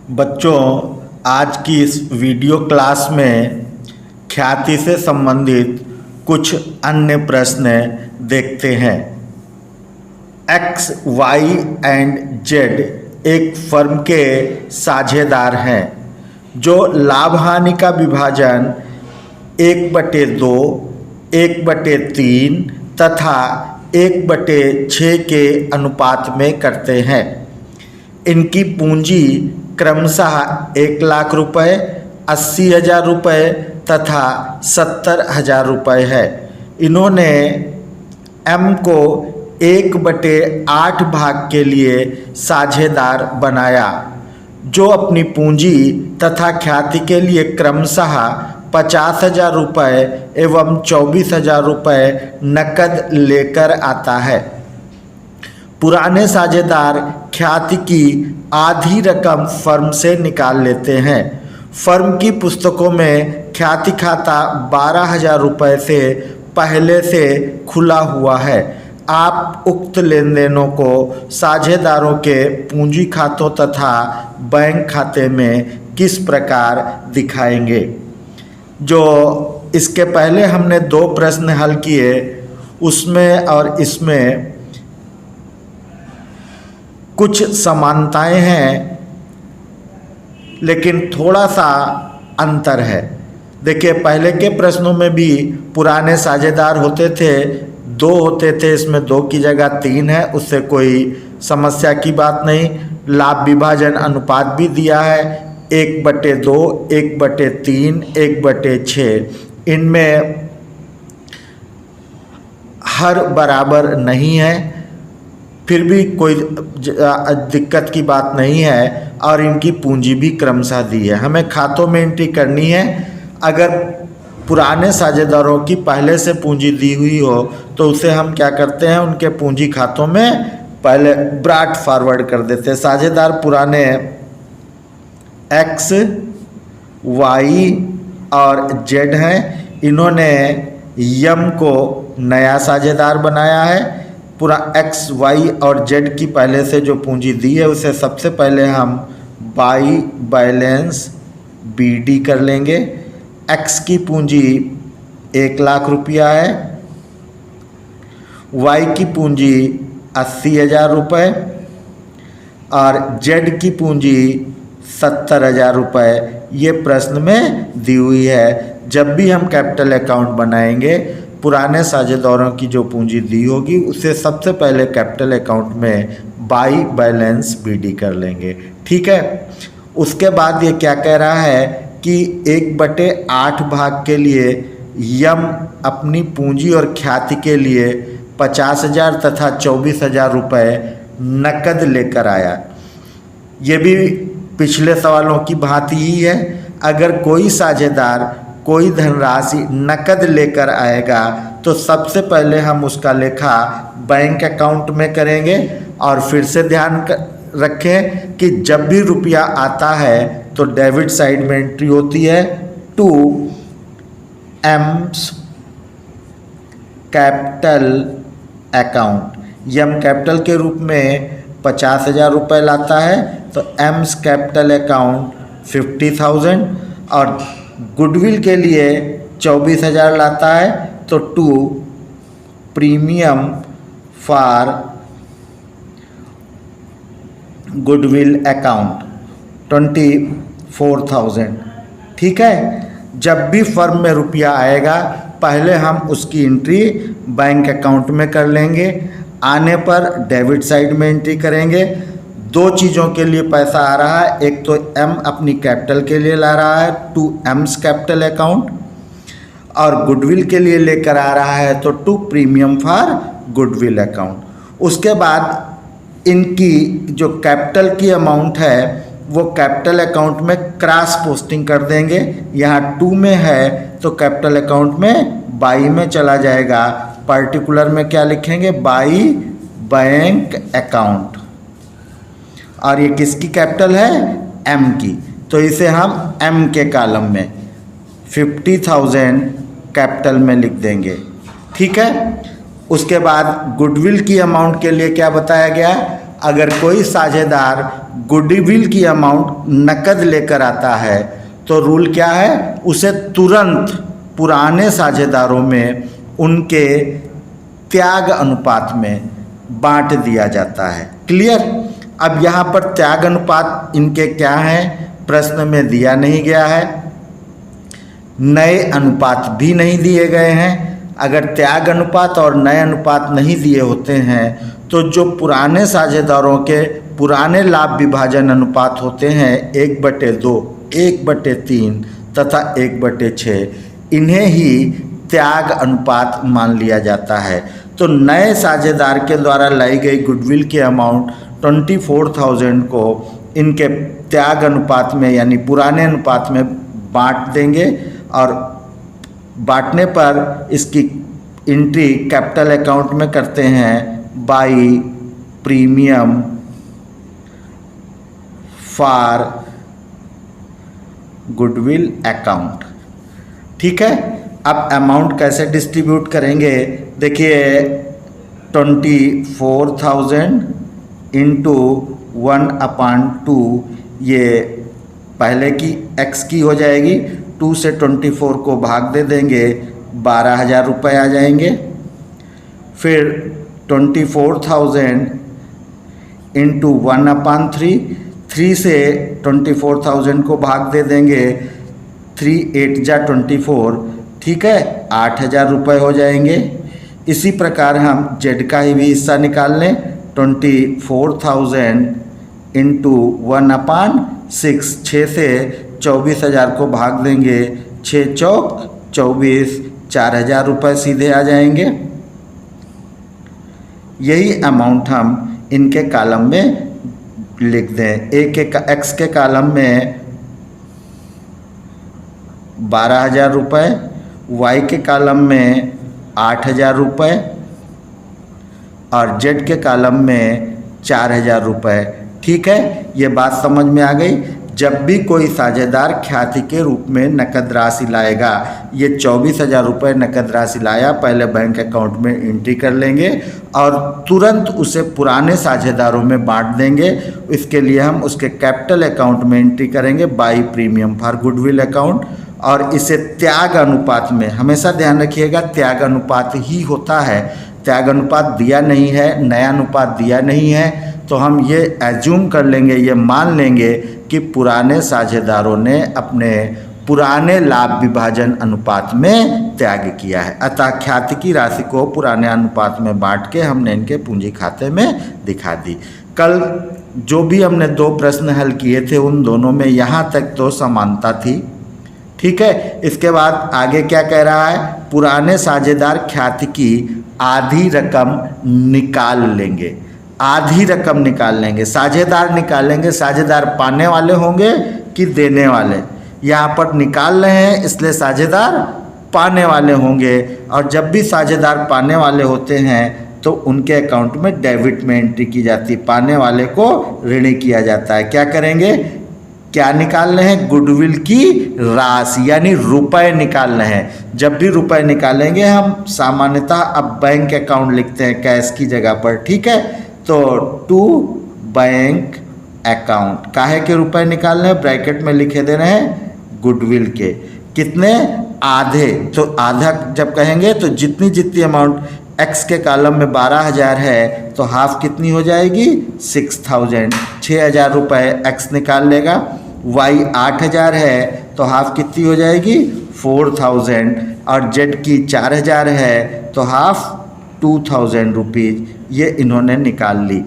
बच्चों, आज की इस वीडियो क्लास में ख्याति से संबंधित कुछ अन्य प्रश्न देखते हैं। एक्स, वाई एंड जेड एक फर्म के साझेदार हैं जो लाभ हानि का विभाजन 1/2, 1/3 तथा 1/6 के अनुपात में करते हैं। इनकी पूंजी क्रमशः 1 लाख रुपये, 80,000 रुपये तथा 70,000 रुपये है। इन्होंने एम को 1/8 भाग के लिए साझेदार बनाया, जो अपनी पूंजी तथा ख्याति के लिए क्रमशः 50,000 रुपये एवं 24,000 रुपये नकद लेकर आता है। पुराने साझेदार ख्याति की आधी रकम फर्म से निकाल लेते हैं। फर्म की पुस्तकों में ख्याति खाता 12,000 रुपये से पहले से खुला हुआ है। आप उक्त लेन देनों को साझेदारों के पूंजी खातों तथा बैंक खाते में किस प्रकार दिखाएंगे? जो इसके पहले हमने 2 प्रश्न हल किए, उसमें और इसमें कुछ समानताएं हैं, लेकिन थोड़ा सा अंतर है। देखिए, पहले के प्रश्नों में भी पुराने साझेदार होते थे, 2 होते थे, इसमें 2 की जगह 3 है, उससे कोई समस्या की बात नहीं। लाभ विभाजन अनुपात भी दिया है 1/2, 1/3, 1/6। इनमें हर बराबर नहीं है, फिर भी कोई दिक्कत की बात नहीं है, और इनकी पूंजी भी क्रमशः दी है। हमें खातों में एंट्री करनी है। अगर पुराने साझेदारों की पहले से पूंजी दी हुई हो तो उसे हम क्या करते हैं, उनके पूंजी खातों में पहले ब्रॉट फॉरवर्ड कर देते हैं। साझेदार पुराने एक्स, वाई और जेड हैं। इन्होंने यम को नया साझेदार बनाया है। पूरा एक्स, वाई और जेड की पहले से जो पूंजी दी है उसे सबसे पहले हम बाई बैलेंस बीडी कर लेंगे। एक्स की पूंजी 1 लाख रुपया है, वाई की पूंजी 80,000 रुपये और जेड की पूंजी 70,000 रुपये। ये प्रश्न में दी हुई है। जब भी हम कैपिटल अकाउंट बनाएंगे, पुराने साझेदारों की जो पूंजी दी होगी उसे सबसे पहले कैपिटल अकाउंट में बाई बैलेंस बीडी कर लेंगे। ठीक है। उसके बाद ये क्या कह रहा है कि 1/8 भाग के लिए यम अपनी पूंजी और ख्याति के लिए 50,000 तथा 24,000 रुपये नकद लेकर आया। ये भी पिछले सवालों की भांति ही है। अगर कोई साझेदार कोई धनराशि नकद लेकर आएगा तो सबसे पहले हम उसका लेखा बैंक अकाउंट में करेंगे, और फिर से ध्यान रखें कि जब भी रुपया आता है तो डेबिट साइड में एंट्री होती है to M's capital account. M capital के रूप में 50,000 रुपये लाता है तो एम्स कैपिटल अकाउंट 50,000, और गुडविल के लिए 24,000 लाता है तो to premium for goodwill account 24,000। ठीक है। जब भी फर्म में रुपया आएगा पहले हम उसकी एंट्री बैंक अकाउंट में कर लेंगे, आने पर डेबिट साइड में एंट्री करेंगे। 2 चीज़ों के लिए पैसा आ रहा है, एक तो एम अपनी कैपिटल के लिए ला रहा है टू एम्स कैपिटल अकाउंट, और गुडविल के लिए लेकर आ रहा है तो to premium for goodwill account. उसके बाद इनकी जो कैपिटल की अमाउंट है वो कैपिटल अकाउंट में क्रॉस पोस्टिंग कर देंगे। यहाँ 2 में है तो कैपिटल अकाउंट में बाई में चला जाएगा। पर्टिकुलर में क्या लिखेंगे, बाई बैंक अकाउंट, और ये किसकी कैपिटल है, एम की, तो इसे हम एम के कॉलम में 50,000 कैपिटल में लिख देंगे। ठीक है। उसके बाद गुडविल की अमाउंट के लिए क्या बताया गया, अगर कोई साझेदार गुडविल की अमाउंट नकद लेकर आता है तो रूल क्या है, उसे तुरंत पुराने साझेदारों में उनके त्याग अनुपात में बांट दिया जाता है। क्लियर। अब यहाँ पर त्याग अनुपात इनके क्या हैं, प्रश्न में दिया नहीं गया है, नए अनुपात भी नहीं दिए गए हैं। अगर त्याग अनुपात और नए अनुपात नहीं दिए होते हैं तो जो पुराने साझेदारों के पुराने लाभ विभाजन अनुपात होते हैं 1/2, 1/3 तथा 1/6, इन्हें ही त्याग अनुपात मान लिया जाता है। तो नए साझेदार के द्वारा लाई गई गुडविल की अमाउंट 24,000 को इनके त्याग अनुपात में यानी पुराने अनुपात में बांट देंगे और बांटने पर इसकी एंट्री कैपिटल अकाउंट में करते हैं by premium for goodwill account. ठीक है। अब अमाउंट कैसे डिस्ट्रीब्यूट करेंगे, देखिए 24,000 इंटू 1/2, ये पहले की x की हो जाएगी, 2 से 24 को भाग दे देंगे, 12,000 रुपये आ जाएंगे। फिर 24,000 इंटू 1/3, 3 से 24,000 को भाग दे देंगे, 3 8 जा 24, ठीक है, 8,000 रुपये हो जाएंगे। इसी प्रकार हम जेड का ही भी हिस्सा निकाल लें, 24,000 इंटू 1/6, 6 से 24,000 को भाग देंगे, 6 चौक 24, 4,000 रुपये सीधे आ जाएंगे। यही अमाउंट हम इनके कॉलम में लिख दें। एक्स के कॉलम में 12,000 रुपये, वाई के कॉलम में 8,000 रुपये और जेड के कॉलम में 4,000 रुपये। ठीक है, ये बात समझ में आ गई। जब भी कोई साझेदार ख्याति के रूप में नकद राशि लाएगा, ये 24,000 रुपये नकद राशि लाया, पहले बैंक अकाउंट में एंट्री कर लेंगे और तुरंत उसे पुराने साझेदारों में बांट देंगे। इसके लिए हम उसके कैपिटल अकाउंट में एंट्री करेंगे by premium for goodwill account और इसे त्याग अनुपात में, हमेशा ध्यान रखिएगा त्याग अनुपात ही होता है, त्याग अनुपात दिया नहीं है, नया अनुपात दिया नहीं है, तो हम ये एज्यूम कर लेंगे, ये मान लेंगे कि पुराने साझेदारों ने अपने पुराने लाभ विभाजन अनुपात में त्याग किया है। अतः ख्याति की राशि को पुराने अनुपात में बांट के हमने इनके पूंजी खाते में दिखा दी। कल जो भी हमने 2 प्रश्न हल किए थे उन दोनों में यहाँ तक तो समानता थी। ठीक है, इसके बाद आगे क्या कह रहा है, पुराने साझेदार ख्याति की आधी रकम निकाल लेंगे, आधी रकम निकाल लेंगे, साझेदार निकालेंगे, साझेदार पाने वाले होंगे कि देने वाले, यहाँ पर निकाल रहे हैं इसलिए साझेदार पाने वाले होंगे और जब भी साझेदार पाने वाले होते हैं तो उनके अकाउंट में डेबिट में एंट्री की जाती है, पाने वाले को ऋणी किया जाता है। क्या करेंगे, क्या निकाल रहे हैं, गुडविल की राशि यानी रुपए निकाल रहे हैं। जब भी रुपए निकालेंगे हम सामान्यतः अब बैंक अकाउंट लिखते हैं कैश की जगह पर। ठीक है, तो टू बैंक अकाउंट, काहे के रुपए निकाल रहे हैं, ब्रैकेट में लिखे दे रहे हैं गुडविल के, कितने, आधे। तो आधा जब कहेंगे तो जितनी जितनी अमाउंट एक्स के कॉलम में 12,000 है तो हाफ कितनी हो जाएगी, 6,000, 6,000 रुपये एक्स निकाल लेगा। वाई 8,000 है तो हाफ कितनी हो जाएगी, 4,000 और जेड की 4,000 है तो हाफ 2,000 रुपीज़, ये इन्होंने निकाल ली।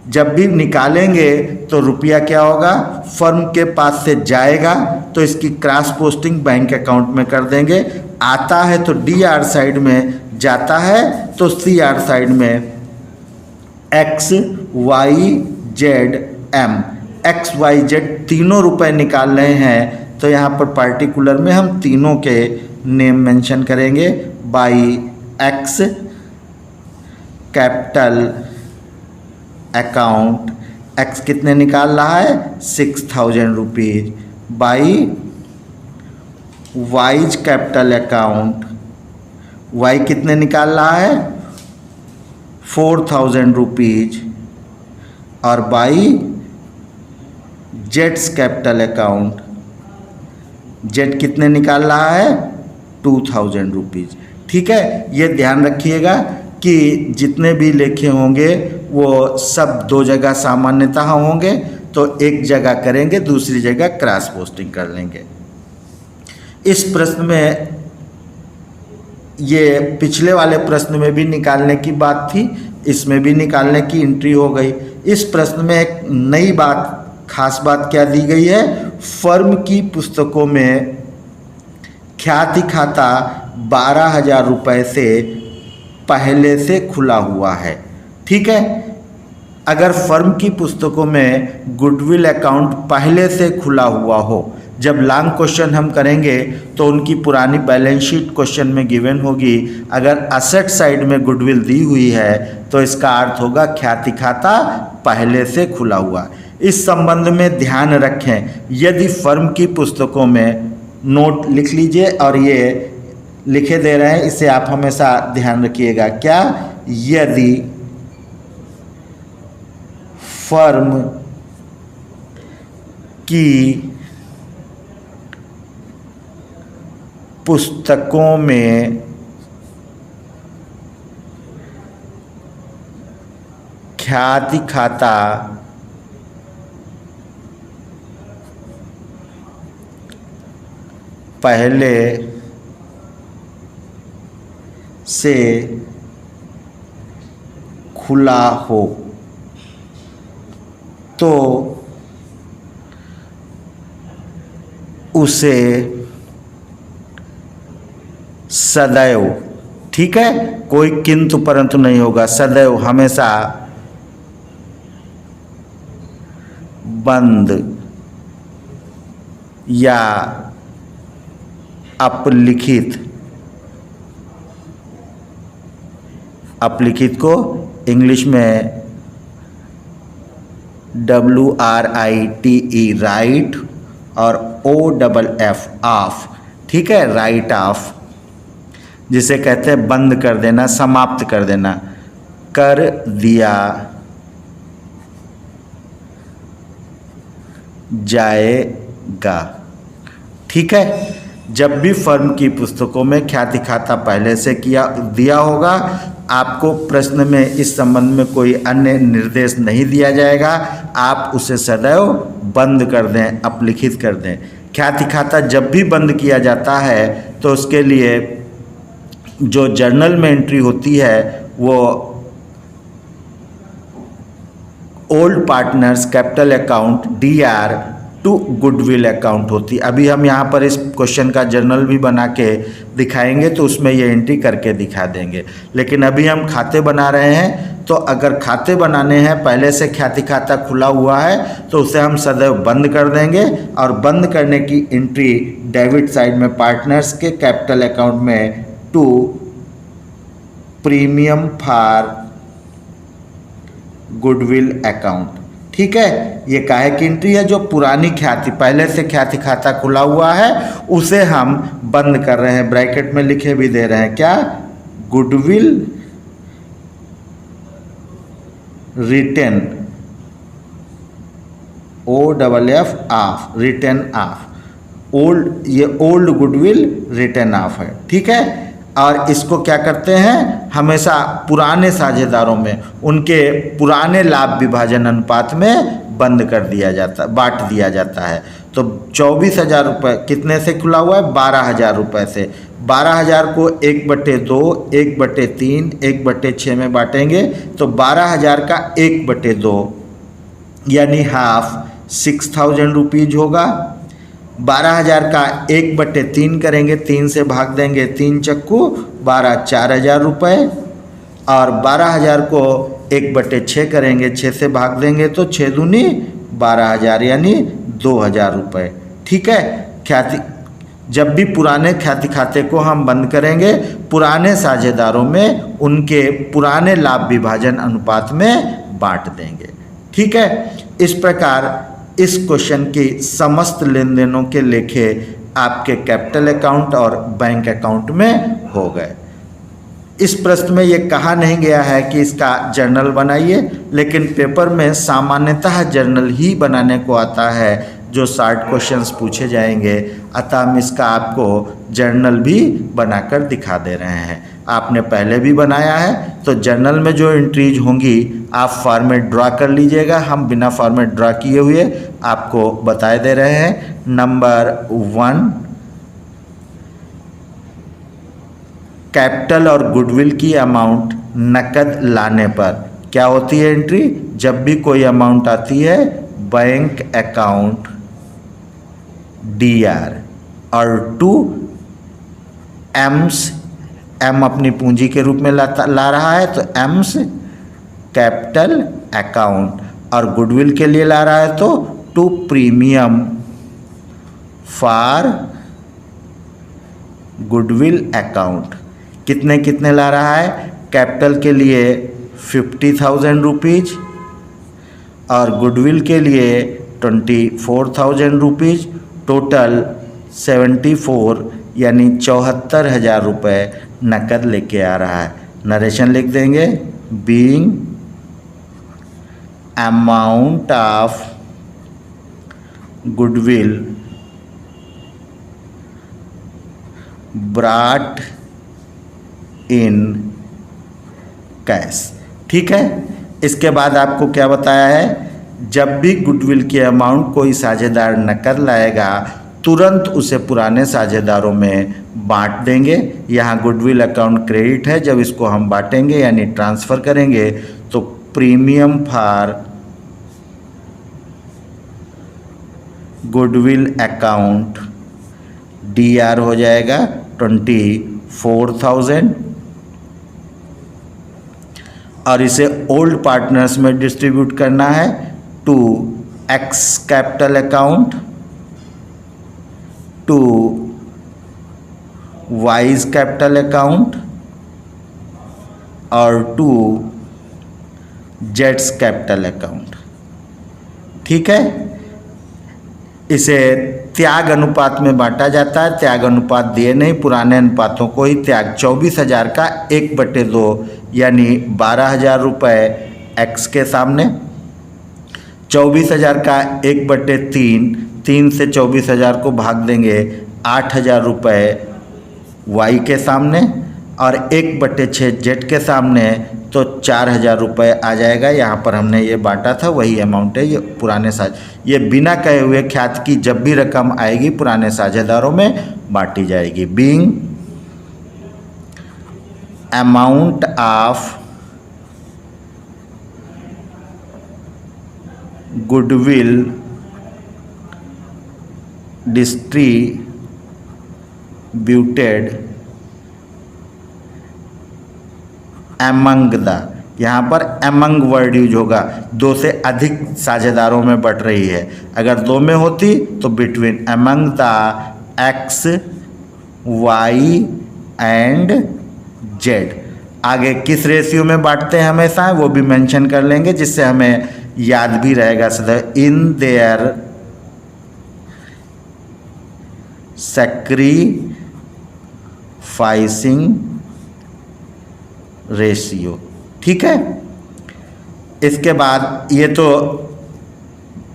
जब भी निकालेंगे तो रुपया क्या होगा, फर्म के पास से जाएगा तो इसकी क्रॉस पोस्टिंग बैंक अकाउंट में कर देंगे, आता है तो डी आर साइड में, जाता है तो सी आर साइड में। X Y Z M, X Y Z तीनों रुपए निकाल रहे हैं तो यहाँ पर पार्टिकुलर में हम तीनों के नेम मेंशन करेंगे by X capital account, X कितने निकाल रहा है, 6,000 rupees, by Y's capital account, Y कितने निकाल रहा है, 4,000 रुपीज़, और बाई जेड्स कैपिटल अकाउंट, जेड कितने निकाल रहा है 2000 रुपीज़। ठीक है, ये ध्यान रखिएगा कि जितने भी लेखे होंगे वो सब दो जगह सामान्यतः होंगे, तो एक जगह करेंगे, दूसरी जगह क्रॉस पोस्टिंग कर लेंगे। इस प्रश्न में, ये पिछले वाले प्रश्न में भी निकालने की बात थी, इसमें भी निकालने की एंट्री हो गई। इस प्रश्न में एक नई बात, खास बात क्या दी गई है, फर्म की पुस्तकों में ख्याति खाता 12,000 रुपये से पहले से खुला हुआ है। ठीक है, अगर फर्म की पुस्तकों में गुडविल अकाउंट पहले से खुला हुआ हो, जब लॉन्ग क्वेश्चन हम करेंगे तो उनकी पुरानी बैलेंस शीट क्वेश्चन में गिवन होगी। अगर असेट साइड में गुडविल दी हुई है तो इसका अर्थ होगा ख्याति खाता पहले से खुला हुआ। इस संबंध में ध्यान रखें, यदि फर्म की पुस्तकों में, नोट लिख लीजिए और ये लिखे दे रहे हैं, इसे आप हमेशा ध्यान रखिएगा। क्या? यदि फर्म की पुस्तकों में ख्याति खाता पहले से खुला हो तो उसे सदैव, ठीक है, कोई किंतु परंतु नहीं होगा, सदैव हमेशा बंद या अपलिखित, अपलिखित को इंग्लिश में WRITE राइट और OFF ऑफ, ठीक है, राइट ऑफ, जिसे कहते हैं बंद कर देना, समाप्त कर देना, कर दिया जाएगा। ठीक है, जब भी फर्म की पुस्तकों में ख्याति खाता पहले से दिया होगा, आपको प्रश्न में इस संबंध में कोई अन्य निर्देश नहीं दिया जाएगा, आप उसे सदैव बंद कर दें, अपलिखित कर दें। ख्याति खाता जब भी बंद किया जाता है तो उसके लिए जो जर्नल में एंट्री होती है वो old partners capital account DR to goodwill account होती। अभी हम यहाँ पर इस क्वेश्चन का जर्नल भी बना के दिखाएंगे तो उसमें ये एंट्री करके दिखा देंगे, लेकिन अभी हम खाते बना रहे हैं, तो अगर खाते बनाने हैं पहले से ख्याति खाता खुला हुआ है तो उसे हम सदैव बंद कर देंगे, और बंद करने की एंट्री डेबिट साइड में पार्टनर्स के कैपिटल अकाउंट में to premium for goodwill account. ठीक है, ये काहे की एंट्री है, जो पुरानी ख्याति, पहले से ख्याति खाता खुला हुआ है उसे हम बंद कर रहे हैं, ब्रैकेट में लिखे भी दे रहे हैं। क्या? Goodwill written, OFF off, written off, old, ये ओल्ड गुडविल रिटेन ऑफ है। ठीक है, और इसको क्या करते हैं, हमेशा पुराने साझेदारों में उनके पुराने लाभ विभाजन अनुपात में बंद कर दिया जाता, बांट दिया जाता है। तो 24,000 रुपये कितने से खुला हुआ है? 12,000 रुपये से। 12,000 को 1/2, 1/3, 1/6 में बांटेंगे तो 12,000 का 1/2 यानी हाफ 6,000 रुपीज होगा। 12,000 का 1/3 करेंगे, 3 से भाग देंगे, 3 चक्कू 12, 4,000 रुपये, और 12,000 को 1/6 करेंगे, 6 से भाग देंगे तो 6 दूनी 12,000 यानी 2,000 रुपये। ठीक है, ख्याति, जब भी पुराने ख्याति खाते को हम बंद करेंगे पुराने साझेदारों में उनके पुराने लाभ विभाजन अनुपात में बांट देंगे। ठीक है, इस प्रकार इस क्वेश्चन की समस्त लेन देनों के लेखे आपके कैपिटल अकाउंट और बैंक अकाउंट में हो गए। इस प्रश्न में ये कहा नहीं गया है कि इसका जर्नल बनाइए, लेकिन पेपर में सामान्यतः जर्नल ही बनाने को आता है जो शॉर्ट क्वेश्चंस पूछे जाएंगे, अतः हम इसका आपको जर्नल भी बनाकर दिखा दे रहे हैं। आपने पहले भी बनाया है, तो जर्नल में जो एंट्रीज होंगी आप फॉर्मेट ड्रा कर लीजिएगा। हम बिना फॉर्मेट ड्रा किए हुए आपको बताए दे रहे हैं। नंबर 1, कैपिटल और गुडविल की अमाउंट नकद लाने पर क्या होती है एंट्री? जब भी कोई अमाउंट आती है बैंक अकाउंट DR, और 2 एम्स, एम अपनी पूंजी के रूप में ला रहा है तो एम्स कैपिटल अकाउंट, और गुडविल के लिए ला रहा है तो 2 प्रीमियम फॉर गुडविल अकाउंट। कितने कितने ला रहा है? कैपिटल के लिए 50,000 रुपीज़ और गुडविल के लिए 24,000 रुपीज़, टोटल 74 यानी 74,000 रुपये नकद लेके आ रहा है। नरेशन लिख देंगे, being amount of goodwill brought in cash. ठीक है, इसके बाद आपको क्या बताया है? जब भी गुडविल की अमाउंट कोई साझेदार नकद लाएगा तुरंत उसे पुराने साझेदारों में बांट देंगे। यहाँ गुडविल अकाउंट क्रेडिट है, जब इसको हम बांटेंगे यानी ट्रांसफ़र करेंगे तो premium for goodwill account DR हो जाएगा 24,000, और इसे ओल्ड पार्टनर्स में डिस्ट्रीब्यूट करना है to X capital account, to Y's capital account और टू जेड्स कैपिटल अकाउंट। ठीक है, इसे त्याग अनुपात में बांटा जाता है। त्याग अनुपात दिए नहीं, पुराने अनुपातों को ही त्याग। 24,000 का 1/2 यानी 12,000 रुपये एक्स के सामने, 24,000 का 1/3, 3 से 24,000 को भाग देंगे 8,000 रुपये वाई के सामने, और 1/6 जेड के सामने तो 4,000 रुपये आ जाएगा। यहाँ पर हमने ये बांटा था वही अमाउंट है। ये पुराने ये बिना कहे हुए ख्यात की जब भी रकम आएगी पुराने साझेदारों में बांटी जाएगी। Being amount of goodwill distributed among the, यहाँ पर एमंग वर्ड यूज होगा, 2 से अधिक साझेदारों में बट रही है। अगर 2 में होती तो between among the X Y and Z. आगे किस रेशियो में बांटते हैं हमेशा वो भी मेंशन कर लेंगे, जिससे हमें याद भी रहेगा सदैव। In their sacrificing ratio. ठीक है, इसके बाद ये तो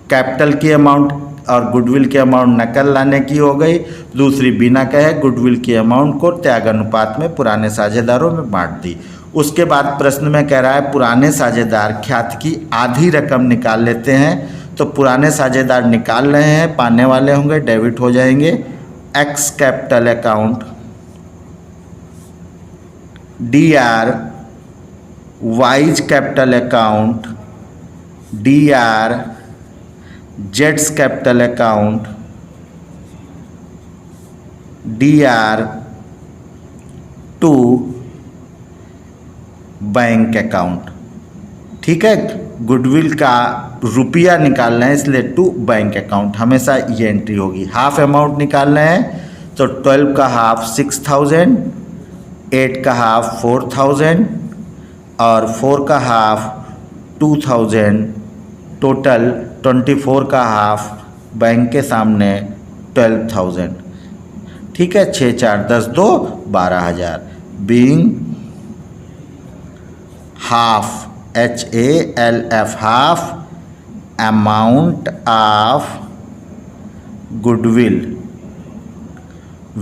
कैपिटल की अमाउंट और गुडविल की अमाउंट नकल लाने की हो गई। दूसरी बिना कहे गुडविल की अमाउंट को त्याग अनुपात में पुराने साझेदारों में बांट दी। उसके बाद प्रश्न में कह रहा है पुराने साझेदार ख्यात की आधी रकम निकाल लेते हैं। तो पुराने साझेदार निकाल रहे हैं, पाने वाले होंगे, डेबिट हो जाएंगे। X capital account DR, Y's capital account DR, जेड्स capital account DR to bank account. ठीक है, गुडविल का रुपया निकालना है इसलिए टू बैंक अकाउंट, हमेशा ये एंट्री होगी। हाफ अमाउंट निकालना है तो 12 का हाफ 6,000, 8 का हाफ 4,000 और 4 का हाफ 2,000, टोटल 24 का हाफ बैंक के सामने 12,000। ठीक है, 6 4 10 2 12,000। Being half, HALF, half amount of goodwill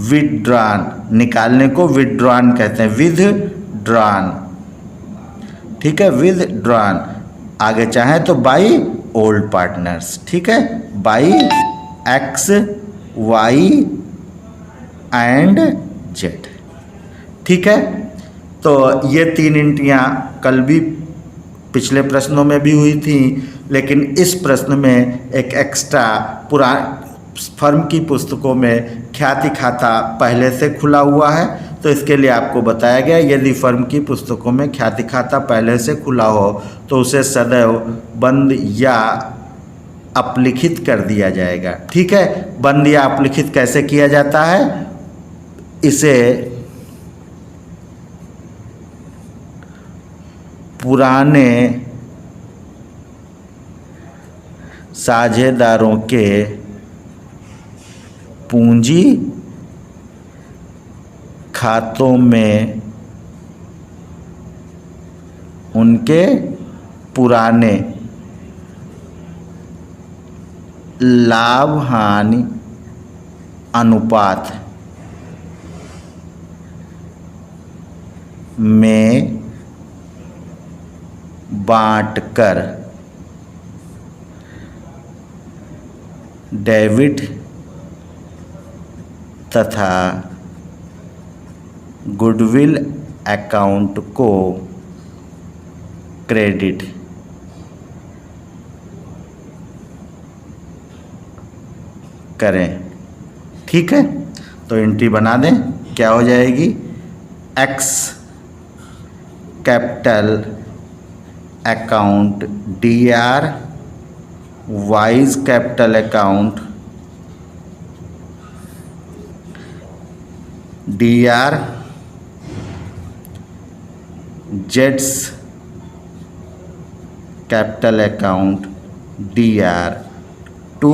withdrawn, निकालने को withdrawn कहते हैं, withdrawn, ठीक है, withdrawn। आगे चाहे तो बाई ओल्ड पार्टनर्स, ठीक है, by X, Y and Z, ठीक है। तो ये 3 एंट्रियाँ कल भी पिछले प्रश्नों में भी हुई थी, लेकिन इस प्रश्न में एक एक्स्ट्रा फर्म की पुस्तकों में ख्याति खाता पहले से खुला हुआ है, तो इसके लिए आपको बताया गया यदि फर्म की पुस्तकों में ख्याति खाता पहले से खुला हो तो उसे सदैव बंद या अपलिखित कर दिया जाएगा, ठीक है। बंद या अपलिखित कैसे किया जाता है, इसे पुराने साझेदारों के पूंजी खातों में उनके पुराने लाभ हानि अनुपात में बांटकर डेबिट तथा गुडविल अकाउंट को क्रेडिट करें, ठीक है। तो एंट्री बना दें, क्या हो जाएगी, X capital account DR, Y's capital account DR, जेड्स capital account DR to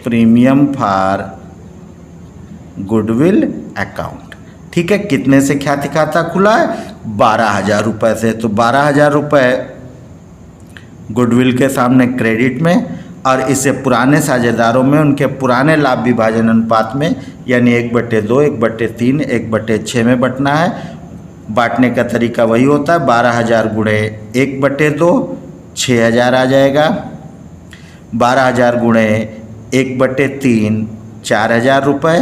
premium for goodwill account, ठीक है। कितने से ख्याति खाता खुला है, 12,000 रुपये से, तो 12,000 रुपये गुडविल के सामने क्रेडिट में, और इसे पुराने साझेदारों में उनके पुराने लाभ विभाजन अनुपात में यानी 1/2, 1/3, 1/6 में बंटना है। बांटने का तरीका वही होता है, 12,000 गुणे 1/2, 6,000 आ जाएगा। 12,000 गुणे 1/3, 4,000 रुपये।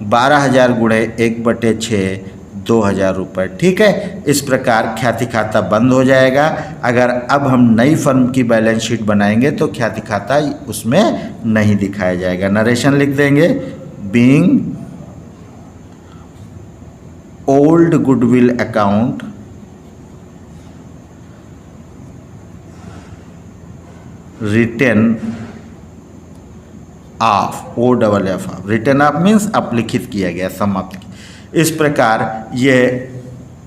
12,000 गुणे 1/6, 2,000 रुपये, ठीक है। इस प्रकार ख्याति खाता बंद हो जाएगा। अगर अब हम नई फर्म की बैलेंस शीट बनाएंगे तो ख्याति खाता उसमें नहीं दिखाया जाएगा। नरेशन लिख देंगे, being old goodwill account written off, OFF, written off means अपलिखित किया गया, समाप्त किया। इस प्रकार ये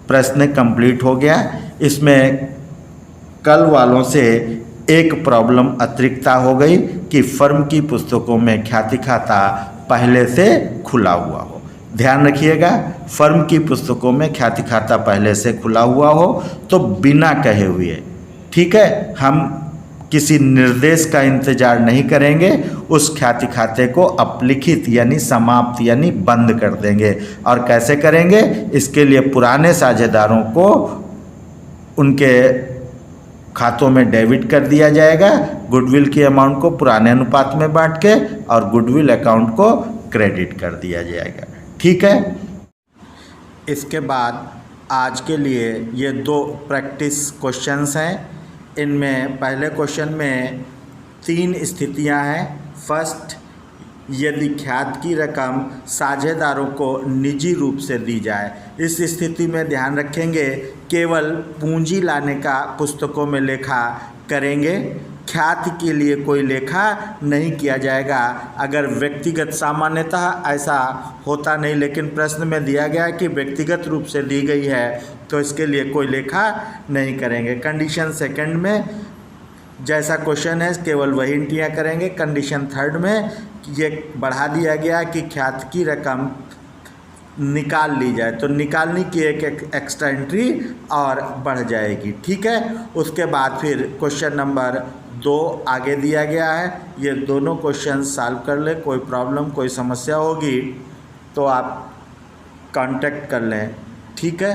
प्रश्न कंप्लीट हो गया। इसमें कल वालों से एक प्रॉब्लम अतिरिक्ता हो गई कि फर्म की पुस्तकों में ख्याति खाता पहले से खुला हुआ हो। ध्यान रखिएगा, फर्म की पुस्तकों में ख्याति खाता पहले से खुला हुआ हो तो बिना कहे हुए, ठीक है, हम किसी निर्देश का इंतजार नहीं करेंगे, उस ख्याति खाते को अपलिखित यानी समाप्त यानी बंद कर देंगे। और कैसे करेंगे, इसके लिए पुराने साझेदारों को उनके खातों में डेबिट कर दिया जाएगा, गुडविल की अमाउंट को पुराने अनुपात में बांट के, और गुडविल अकाउंट को क्रेडिट कर दिया जाएगा, ठीक है। इसके बाद आज के लिए ये 2 प्रैक्टिस क्वेश्चंस हैं। इनमें पहले क्वेश्चन में 3 स्थितियां हैं। फर्स्ट, यदि ख्यात की रकम साझेदारों को निजी रूप से दी जाए, इस स्थिति में ध्यान रखेंगे केवल पूंजी लाने का पुस्तकों में लेखा करेंगे, ख्याति के लिए कोई लेखा नहीं किया जाएगा। अगर व्यक्तिगत, सामान्यतः ऐसा होता नहीं, लेकिन प्रश्न में दिया गया है कि व्यक्तिगत रूप से दी गई है तो इसके लिए कोई लेखा नहीं करेंगे। कंडीशन सेकंड में जैसा क्वेश्चन है केवल वही एंट्रियाँ करेंगे। कंडीशन थर्ड में ये बढ़ा दिया गया कि ख्याति की रकम निकाल ली जाए तो निकालने की एक एक्स्ट्रा एंट्री और बढ़ जाएगी। ठीक है, उसके बाद फिर क्वेश्चन नंबर 2 आगे दिया गया है। ये दोनों क्वेश्चन सॉल्व कर ले। कोई प्रॉब्लम कोई समस्या होगी तो आप कांटेक्ट कर लें। ठीक है।